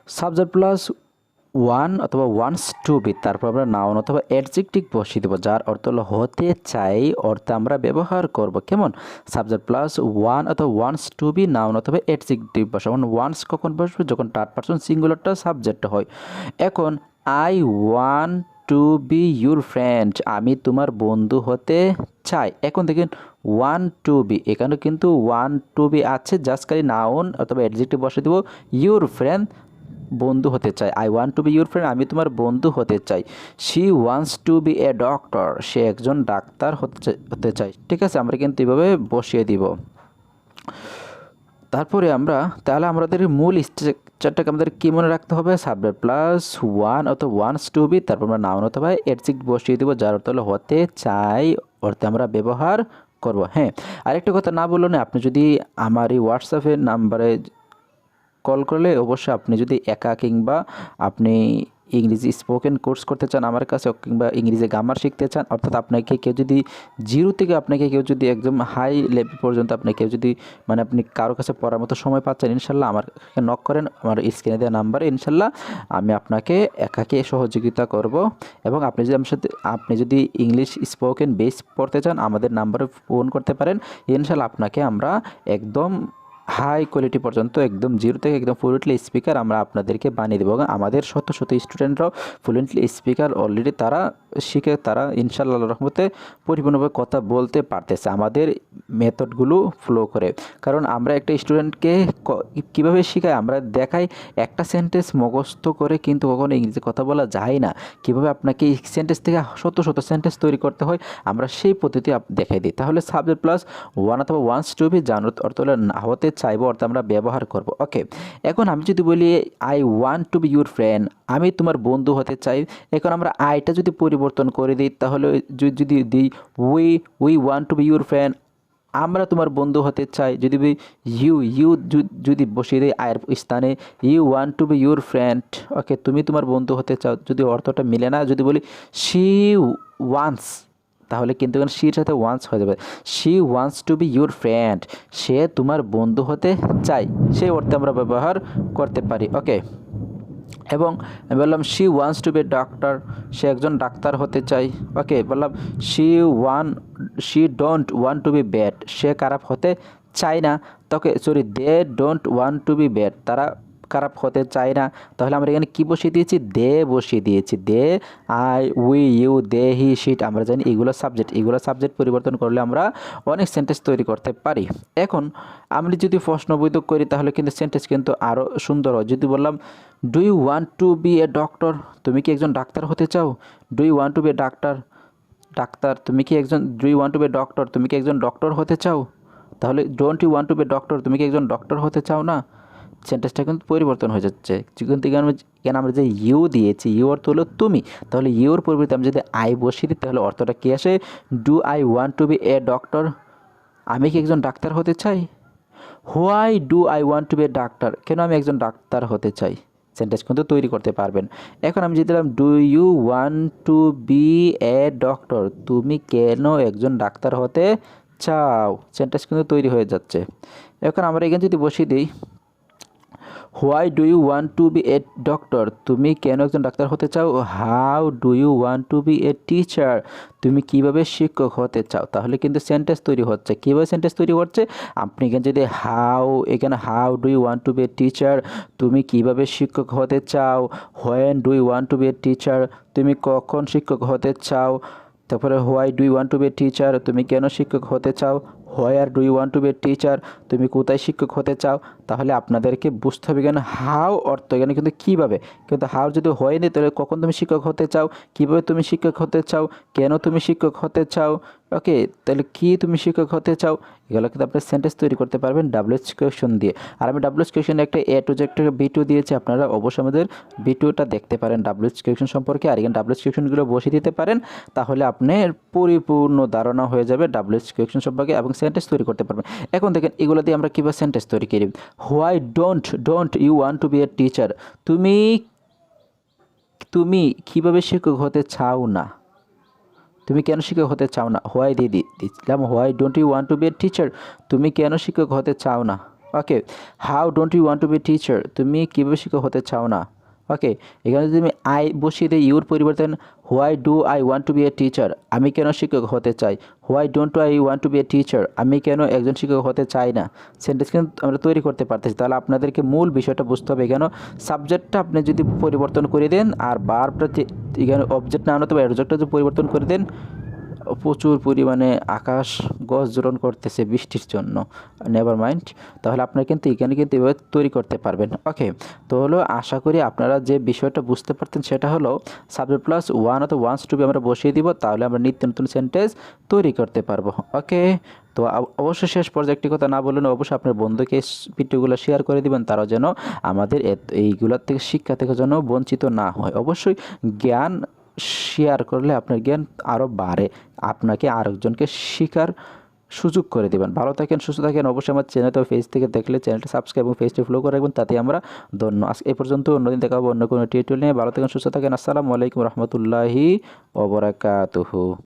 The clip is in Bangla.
সাবজেক্ট প্লাস ওয়ান অথবা ওয়ান্টস টু বি, তারপর আমরা নাউন অথবা অ্যাডজেক্টিভ বসিয়ে দেবো, যার অর্থ হলো হতে চাই অর্থে আমরা ব্যবহার করব। কেমন? সাবজেক্ট প্লাস ওয়ান অথবা ওয়ান্টস টু বি, নাউন অথবা অ্যাডজেক্টিভ বসে। এখন ওয়ান্টস কখন বসবে? যখন থার্ড পারসন সিঙ্গুলারটা সাবজেক্ট হয়। এখন I want to be your friend, আমি তোমার বন্ধু হতে চাই। এখন দেখেন ওয়ান টু বি, এখানে কিন্তু ওয়ান টু বি আছে, জাস্ট খালি নাউন অথবা অ্যাডজেক্টিভ বসে দেবো ইউর ফ্রেন্ড, বন্ধু হতে চাই। I want to be your friend, আমি তোমার বন্ধু হতে চাই। She wants to be a doctor, সে একজন ডাক্তার হতে চায়। ঠিক আছে, আমরা কিন্তু এভাবে বসিয়ে দিব। তারপরে আমরা তাহলে আমাদের মূল স্ট্রাকচারটাকে আমাদের কী মনে রাখতে হবে? সাবজেক্ট প্লাস ওয়ান অথবা ওয়ান্টস টু বি, তারপর আমরা নাউন অথবা অ্যাডজেক্টিভ বসিয়ে দেবো, যার অর্থ হলো হতে চাই অর্থে আমরা ব্যবহার করব। হ্যাঁ, আরেকটা কথা না বললো না, আপনি যদি আমার এই হোয়াটসঅ্যাপের নাম্বারে কল করলে অবশ্যই আপনি যদি একা কিংবা আপনি ইংরেজি স্পোকেন কোর্স করতে চান আমার কাছে, কিংবা ইংরেজি গ্রামার শিখতে চান, অর্থাৎ আপনাকে কেউ যদি জিরো থেকে আপনাকে কেউ যদি একদম হাই লেভেল পর্যন্ত আপনাকে কেউ যদি মানে আপনি কারোর কাছে পড়ার মতো সময় পাচ্ছেন, ইনশাল্লাহ আমার নক করেন আমার স্ক্রিনে দেওয়া নাম্বারে, ইনশাল্লাহ আমি আপনাকে একাকে সহযোগিতা করব। এবং আপনি যদি আমার সাথে আপনি যদি ইংলিশ স্পোকেন বেস পড়তে চান আমাদের নাম্বারে ফোন করতে পারেন, ইনশাল্লাহ আপনাকে আমরা একদম হাই কোয়ালিটি পর্যন্ত একদম জিরো থেকে একদম ফ্লুয়েন্টলি স্পিকার আমরা আপনাদেরকে বানিয়ে দেবো। আমাদের শত শত স্টুডেন্টরাও ফ্লুয়েন্টলি স্পিকার অলরেডি তারা শিখে তারা ইনশাআল্লাহ রহমতে পরিপূর্ণভাবে কথা বলতে পারতেছে আমাদের মেথডগুলো ফলো করে। কারণ আমরা একটা স্টুডেন্টকে কীভাবে শেখাই, আমরা দেখাই একটা সেন্টেন্স মুখস্থ করে কিন্তু কখনো ইংরেজি কথা বলা যায় না। কীভাবে আপনাকে এই সেন্টেন্স থেকে শত শত সেন্টেন্স তৈরি করতে হয় আমরা সেই পদ্ধতি দেখাই দিই। তাহলে সাবজেক্ট প্লাস ওয়ান অথবা ওয়ান্টস টু বি, যার অর্থ হলো হতে চাইবো অর্থে আমরা ব্যবহার করব। ওকে, এখন আমি যদি বলি I want to be your friend, আমি তোমার বন্ধু হতে চাই। এখন আমরা আইটা যদি পরিবর্তন করে দিই, তাহলে যদি দিই we want to be your friend, আমরা তোমার বন্ধু হতে চাই। যদি ইউ যদি বসিয়ে দিই আয়ের স্থানে you want to be your friend, okay তুমি তোমার বন্ধু হতে চাও, যদি অর্থটা মিলে না, যদি বলি শি ওয়ান্টস, তাহলে কিন্তু এখানে শির সাথে ওয়ান্টস হয়ে যাবে। She wants to be your friend, সে তোমার বন্ধু হতে চাই, সেই অর্থে আমরা ব্যবহার করতে পারি। ওকে, এবং আমি বললাম she wants to be doctor, সে একজন ডাক্তার হতে চাই। ওকে, বললাম she don't want to be bad, সে খারাপ হতে চায় না। তোকে they don't want to be bad, তারা খারাপ হতে চায় না। তাহলে আমরা এখানে কী বসিয়ে দিয়েছি? দে বসিয়ে দিয়েছি। They, I, we, you, they, he, she, আমরা জানি এগুলো সাবজেক্ট পরিবর্তন করলে আমরা অনেক সেন্টেন্স তৈরি করতে পারি। এখন আমি যদি প্রশ্নবোধক করি তাহলে কিন্তু সেন্টেন্স কিন্তু আরও সুন্দর হয়। যদি বললাম do you want to be a doctor, তুমি কি একজন ডাক্তার হতে চাও? Do you want to be a doctor, তুমি কি একজন do you want to be a doctor, তুমি কি একজন ডক্টর হতে চাও? তাহলে don't you want to be doctor, তুমি কি একজন ডক্টর হতে চাও না? সেন্টেন্সটা কিন্তু পরিবর্তন হয়ে যাচ্ছে। কিন্তু এখানে আমরা যে ইউ দিয়েছি, ইউ অর্থ হলো তুমি, তাহলে ইউর পরিবর্তে আমি যদি আই বসিয়ে দিই তাহলে অর্থটা কী আসে? Do I want to be a doctor, আমি কি একজন ডাক্তার হতে চাই? Why do I want to be a doctor, কেন আমি একজন ডাক্তার হতে চাই? সেন্টেন্স কিন্তু তৈরি করতে পারবেন। এখন আমি যদি দিলাম do you want to be a doctor, তুমি কেন একজন ডাক্তার হতে চাও? সেন্টেন্স কিন্তু তৈরি হয়ে যাচ্ছে। এখন আমরা এখানে যদি বসিয়ে দিই why do you want to be a doctor, তুমি কেন একজন ডাক্তার হতে চাও? How do you want to be a teacher, তুমি কীভাবে শিক্ষক হতে চাও? তাহলে কিন্তু সেন্টেন্স তৈরি হচ্ছে। কীভাবে সেন্টেন্স তৈরি হচ্ছে? আপনি এখানে যদি এখানে how do you want to be a teacher, তুমি কীভাবে শিক্ষক হতে চাও? When do you want to be a teacher, তুমি কখন শিক্ষক হতে চাও? তারপরে why do you want to be a teacher, তুমি কেন শিক্ষক হতে চাও? Where do you want to be a teacher, তুমি কোথায় শিক্ষক হতে চাও? তাহলে আপনাদেরকে বুঝতে হবে এখানে হাউ অর্থ, এখানে কিন্তু কীভাবে, কিন্তু হাউ যদি হয়নি তাহলে কখন তুমি শিক্ষক হতে চাও, কীভাবে তুমি শিক্ষক হতে চাও, কেন তুমি শিক্ষক হতে চাও। ওকে, তাহলে কি তুমি শিক্ষক হতে চাও, এগুলো কিন্তু আপনি সেন্টেন্স তৈরি করতে পারবেন ডাব্লিউএইচ কোয়েশ্চন দিয়ে। আর আমি ডাব্লিউএইচ কোয়েশ্চনে একটা এ টু জেড ভিডিও দিয়েছি, আপনারা অবশ্যই আমাদের ভিডিওটা দেখতে পারেন ডাব্লিউএইচ কোয়েশ্চন সম্পর্কে। আর এখানে ডাব্লিউএইচ কোয়েশ্চনগুলো বসিয়ে দিতে পারেন, তাহলে আপনার পরিপূর্ণ ধারণা হয়ে যাবে ডাব্লিউএইচ কোয়েশ্চন সম্পর্কে এবং সেন্টেন্স তৈরি করতে পারবেন। এখন দেখেন এগুলো দিয়ে আমরা কীভাবে সেন্টেন্স তৈরি করি। Why don't you want to be a teacher, তুমি কীভাবে শিক্ষক হতে চাও না, তুমি কেন শিক্ষক হতে চাও না? হোয়াই দিলাম why don't you want to be a teacher, তুমি কেন শিক্ষক হতে চাও না? Okay, how don't you want to be teacher, তুমি কীভাবে শিক্ষক হতে চাও না। ওকে, এখানে যদি আমি আই বসিয়ে দিই ইউর পরিবর্তন why do I want to be a teacher, আমি কেন শিক্ষক হতে চাই। Why don't I want to be a teacher, আমি কেন একজন শিক্ষক হতে চাই না। সেন্টেন্স কিন্তু আমরা তৈরি করতে পারতেছি। তাহলে আপনাদেরকে মূল বিষয়টা বুঝতে হবে। এখানে সাবজেক্টটা আপনি যদি পরিবর্তন করে দেন আর বারটা এখানে অবজেক্ট না আনতে হবে অ্যাডজেক্টটা যদি পরিবর্তন করে দেন, প্রচুর পরিমাণে আকাশ গর্জন করতেছে বৃষ্টির জন্য, নেভার মাইন্ড। তাহলে আপনারা কিন্তু এখানে কিন্তু এভাবে তৈরি করতে পারবেন। ওকে, তো হলো আশা করি আপনারা যে বিষয়টা বুঝতে পারতেন সেটা হলো সাবজেক্ট প্লাস ওয়ান অথবা ওয়ান্স টু বি আমরা বসিয়ে দিব, তাহলে আমরা নিত্য নতুন সেন্টেন্স তৈরি করতে পারবো। ওকে, তো অবশ্যই শেষ পর্যায়ে একটি কথা না বললেন, অবশ্যই আপনার বন্ধুকে ভিডিওগুলো শেয়ার করে দিবেন, তারাও যেন আমাদের এইগুলোর থেকে শিক্ষা থেকে যেন বঞ্চিত না হয়। অবশ্যই জ্ঞান শেয়ার করলে আপনার জ্ঞান আরও বাড়ে, আপনাকে আরেকজনকে শেখার সুযোগ করে দেবেন। ভালো থাকেন, সুস্থ থাকেন। অবশ্যই আমার চ্যানেলটা ফেস থেকে দেখলে চ্যানেলটা সাবস্ক্রাইব এবং পেজটি ফলো করে রাখবেন, তাতে আমরা ধন্য। আজ এ পর্যন্ত, অন্যদিন দেখা হবে অন্য কোনো টিউটোরিয়াল নিয়ে। ভালো থাকেন, সুস্থ থাকেন। আসসালামু আলাইকুম রহমতুল্লাহি ওয়া বারাকাতুহু।